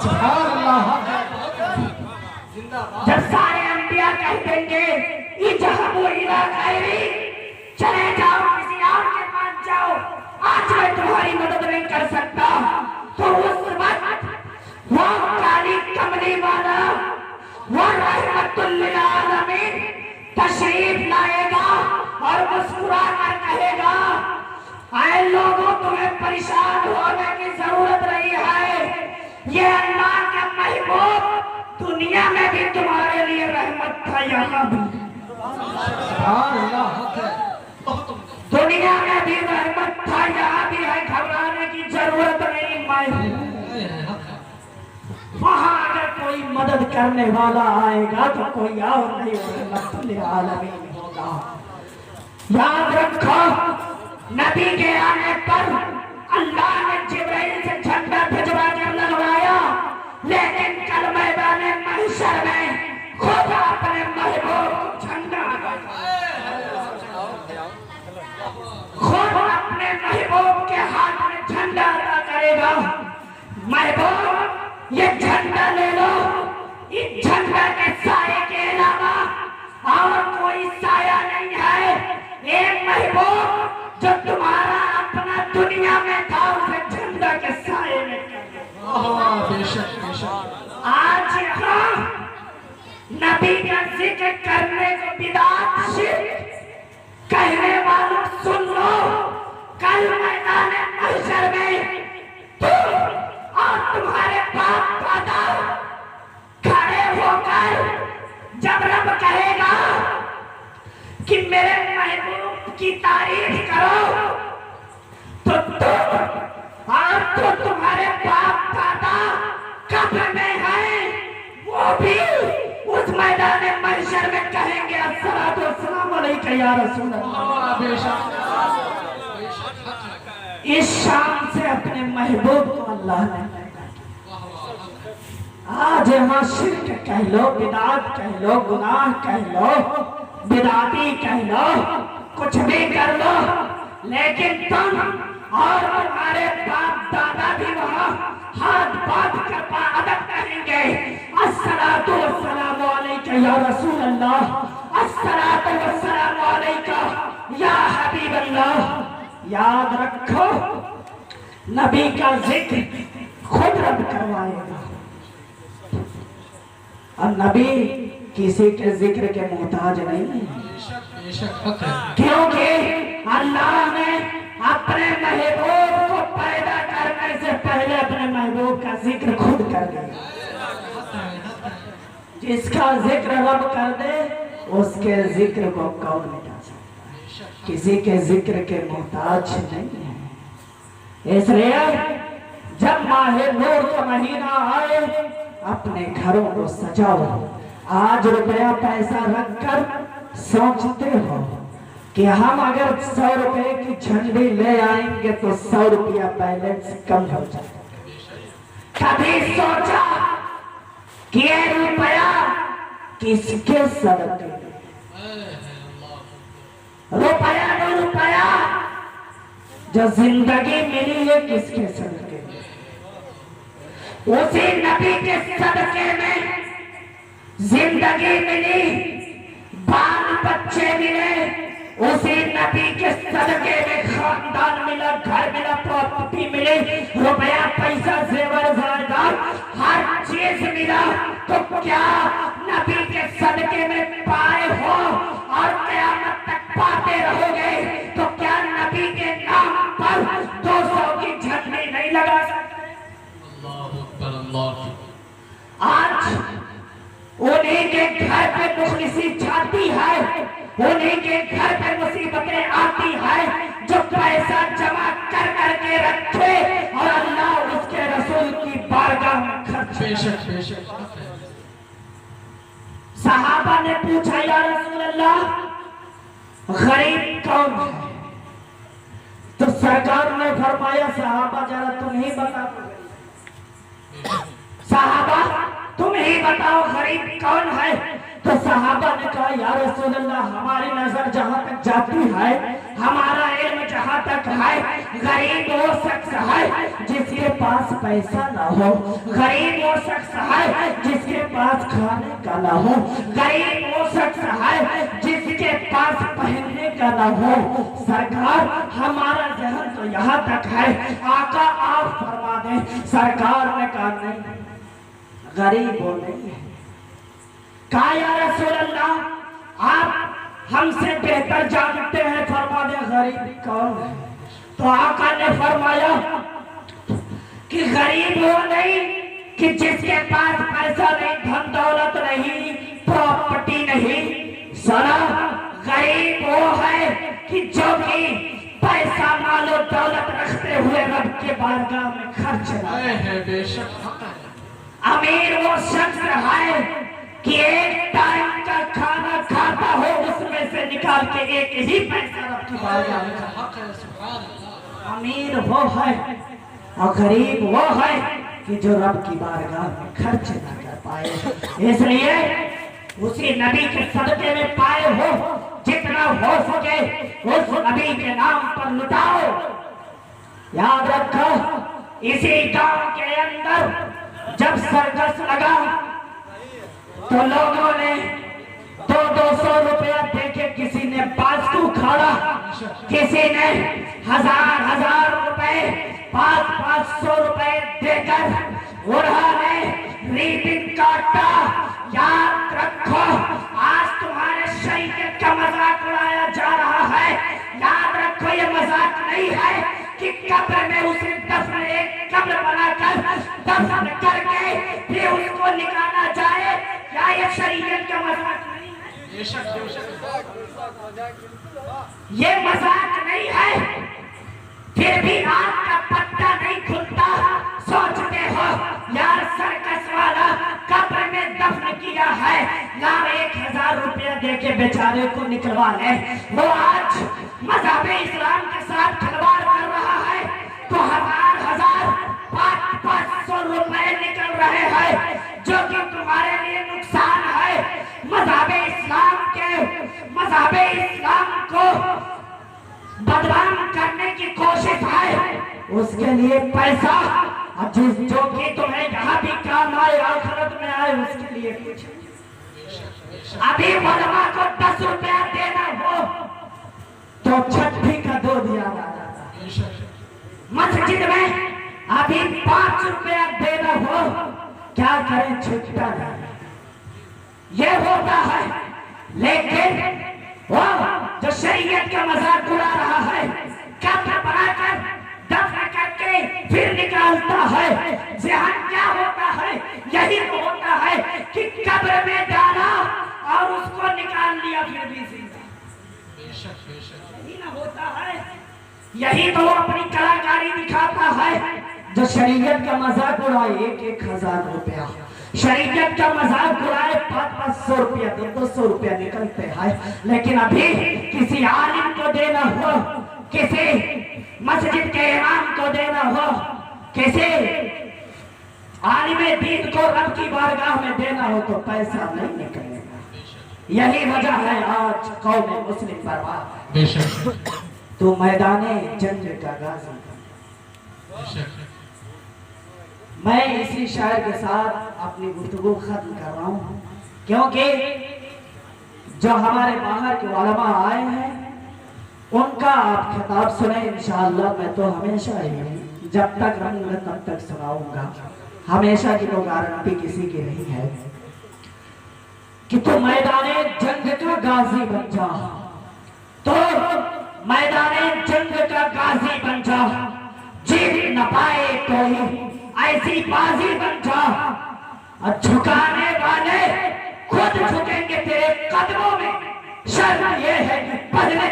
سبحان اللہ. جب سارے انبیاء کہہ دیں گے اذهبوا الى غیری، چلے جاؤ کسی اور کے پاس جاؤ، آج میں تمہاری مدد نہیں کر سکتا، تو اس وقت وہ کالی کملی والا وہ رحمت للعالمین تشریف لائے گا اور مسکرا کر کہے گا اے لوگوں تمہیں پریشان ہونے کی ضرورت نہیں ہے، یہ اللہ کا محبوب دنیا میں بھی تمہارے لیے رحمت تھا، یہاں بھی سبحان اللہ. دنیا میں بھی رحمت تھا، یہاں بھی ہے، گھبرانے کی ضرورت نہیں. میں وہاں اگر کوئی مدد کرنے والا آئے گا تو کوئی اور نہیں، رحمت للعالمین ہوگا. یاد رکھو نبی کے آنے پر اللہ نے جبرائیل سے جھنڈا بھجوا کر لگوایا، لیکن کل میدان محشر میں خود اپنے محبوب کو جھنڈا خود اپنے محبوب کے ہاتھ میں جھنڈا عطا کرے گا. محبوب یہ جھنڈا لے لو، اس جھنڈا کے سائے کے علاوہ اور کوئی سایہ نہیں ہے. ایک محبوب جو تمہارا اپنا دنیا میں تھا اسے جھنڈا کے سائے میں بے شک بے شک. آج یہاں نبی کا ذکر کرنے کو بدعت شرک کہنے والوں سن لو، کل میدان محشر میں تم اور تمہارے باپ دادا کھڑے ہو کر جب رب کہے گا کہ میرے محبوب کی تعریف کرو تو تم اور تو تمہارے باپ دادا قبر میں ہیں، وہ بھی اس میدان محشر میں کہیں گے الصلاۃ والسلام علیک یا رسول اللہ. بے شک. اس شان سے اپنے محبوب کو اللہ نے آج یہاں شرک کہہ لو، بدعت کہہ لو، گناہ کہہ لو، بدعتی کہہ لو، کچھ بھی کر لو، لیکن تم اور تمہارے باپ دادا بھی وہاں ہاتھ باندھ کر ادب کہیں گے الصلاۃ والسلام علیک یا رسول اللہ، الصلاۃ والسلام علیک یا حبیب اللہ. یاد رکھو نبی کا ذکر خود رب کروائے گا، اور نبی کسی کے ذکر کے محتاج نہیں ہے، کیونکہ اللہ نے اپنے محبوب کو پیدا کرنے سے پہلے اپنے محبوب کا ذکر خود کر دیا. جس کا ذکر رب کر دے اس کے ذکر کو کون مٹا سکتا ہے؟ کسی کے ذکر کے محتاج نہیں ہے. اس لیے جب ماہ نور کا مہینہ آئے اپنے گھروں کو سجاؤ. آج روپیہ پیسہ رکھ کر سوچتے ہو کہ ہم اگر 100 روپے کی جھنڈی لے آئیں گے تو 100 روپیہ بیلنس کم ہو جائے. کبھی سوچا کہ یہ روپیہ کس کے صدقے؟ روپیہ نو روپیہ جو زندگی ملی ہے کس کے صدقے؟ اسی نبی کے صدقے میں زندگی ملی، بال بچے ملے، اسی نبی کے صدقے میں خاندان ملا، گھر ملا، پراپرٹی ملی، روپیہ پیسہ زیور زائداد ہر چیز ملا. تو کیا نبی کے صدقے میں پائے ہو اور قیامت تک پاتے رہو گے تو کیا نبی کے نام پر 200 کی جھنڈی نہیں لگا سکتے؟ آج انہیں کے گھر پہ مخلصی جاتی ہے، انہیں کے گھر پہ مصیبتیں آتی ہیں جو پیسہ جمع کر کر کے رکھے اور اللہ اس کے رسول کی بارگاہ میں خرچ. صحابہ نے پوچھا یا رسول اللہ غریب کون ہے؟ تو سرکار نے فرمایا صحابہ ذرا تم ہی بتاؤ، صحابہ تم ہی بتاؤ غریب کون ہے؟ تو صحابہ نے کہا یا رسول اللہ ہماری نظر جہاں تک جاتی ہے، ہمارا علم जहाँ तक है गरीब वो शख्स है जिसके पास पैसा ना हो, गरीब वो शख्स है जिसके पास खाने का ना हो, गरीब वो शख्स है जिसके पास पहनने का ना हो। सरकार हमारा जहन तो यहाँ तक है, आका आप फरमा दें। सरकार ने कहा नहीं, गरीब वो नहीं है। कहा या रसूल अल्लाह आप हमसे बेहतर जानते हैं, फरमा दे गरीब कौन है। तो आका ने फरमाया कि गरीब वो नहीं कि जिसके पास पैसा नहीं, धन दौलत नहीं, प्रॉपर्टी नहीं। सुना, गरीब वो है कि जो कि पैसा मालो दौलत रखते हुए रब के बारगाह में खर्च है। बेशक हक है। अमीर वो शख्स है कि एक टाइम का खाना खाता हो, उसमें से निकाल के एक ही पैसा रब की बारगाह में हक है। सुभान अल्लाह। अमीर वो है और गरीब वो है कि जो रब की बारगाह में खर्च न कर पाए। इसलिए उसी नबी के सदके में पाए हो, जितना हो सके उस नबी के नाम पर लुटाओ। याद रखो, इसी गांव के अंदर जब सर्कस लगा तो लोगों ने 200 रुपया देके, किसी ने बाजू खाड़ा, किसी ने 1000 रुपए, 500 रुपए देकर उन्होंने रीतिक काटा। याद रखो, आज तुम्हारे शरीयत का मजाक उड़ाया जा रहा है। याद रखो, ये मजाक नहीं है कि कब्र में उसे दफन, एक कब्र बनाकर दफन करके फिर उसको निकाला जाए, क्या ये शरीयत का मजाक नहीं है? बेशक ये मजाक नहीं है। फिर भी आग का पत्ता नहीं खुलता। सोचते हो यार सर्कस वाला कब्र में दफन किया है, लाओ 1000 रुपया देके बेचारे को निकलवा ले। वो आज मजहब इस्लाम के साथ खिलवाड़ कर रहा है तो 1000 500 रुपए निकल रहे हैं, जो कि तुम्हारे लिए नुकसान है। मजहब इस्लाम को बदनाम करने की कोशिश है, उसके लिए पैसा जो कि तुम्हें यहाँ भी काम आए, आखिरत में आए, उसके लिए कुछ। अभी उलमा को 10 रुपया देना हो तो छठी का 2 दिया जाता है। मस्जिद में अभी 5 रुपया देना हो, क्या करें, छुट्टा जाए, ये होता है। लेकिन वो जो शरीयत का मजाक उड़ा रहा है, कब्र बनाकर दफन करके फिर निकालता है। जहन क्या होता है, यही तो होता है कि कब्र में डाला और उसको निकाल लिया फिर भी जिंदा। यही ना होता है, यही तो वो अपनी कलाकारी दिखाता है। जो शरीयत का मजाक उड़ाए 1000 रुपया, शरीयत का मजाक उड़ाए 500 रुपया, 200 रुपया निकलते हैं। लेकिन अभी किसी आलिम को देना हो, किसी मस्जिद के इमाम को देना हो, किसी आलिम दीन को रब की बारगाह में देना हो तो पैसा नहीं निकलेगा। यही वजह है आज कौम मुस्लिम बर्बाद है। तो मैदाने जंग का गाजी। मैं इसी शायर के साथ अपनी गुफ्तगू खत्म कर रहा हूँ, क्योंकि जो हमारे बाहर के उलमा आए हैं उनका आप खिताब सुने इंशाअल्लाह। मैं तो हमेशा ही जब तक रहूंगा तब तक सुनाऊंगा, हमेशा की तो गारंटी किसी की नहीं है कि तू मैदाने जंग का गाजी बन जा, तो मैदाने जंग का गाजी बन जा। जीत न पाए कोई ऐसी बाजी बन जा, और झुकाने वाले खुद झुकेंगे तेरे कदमों में। शर्त ये है कि पहले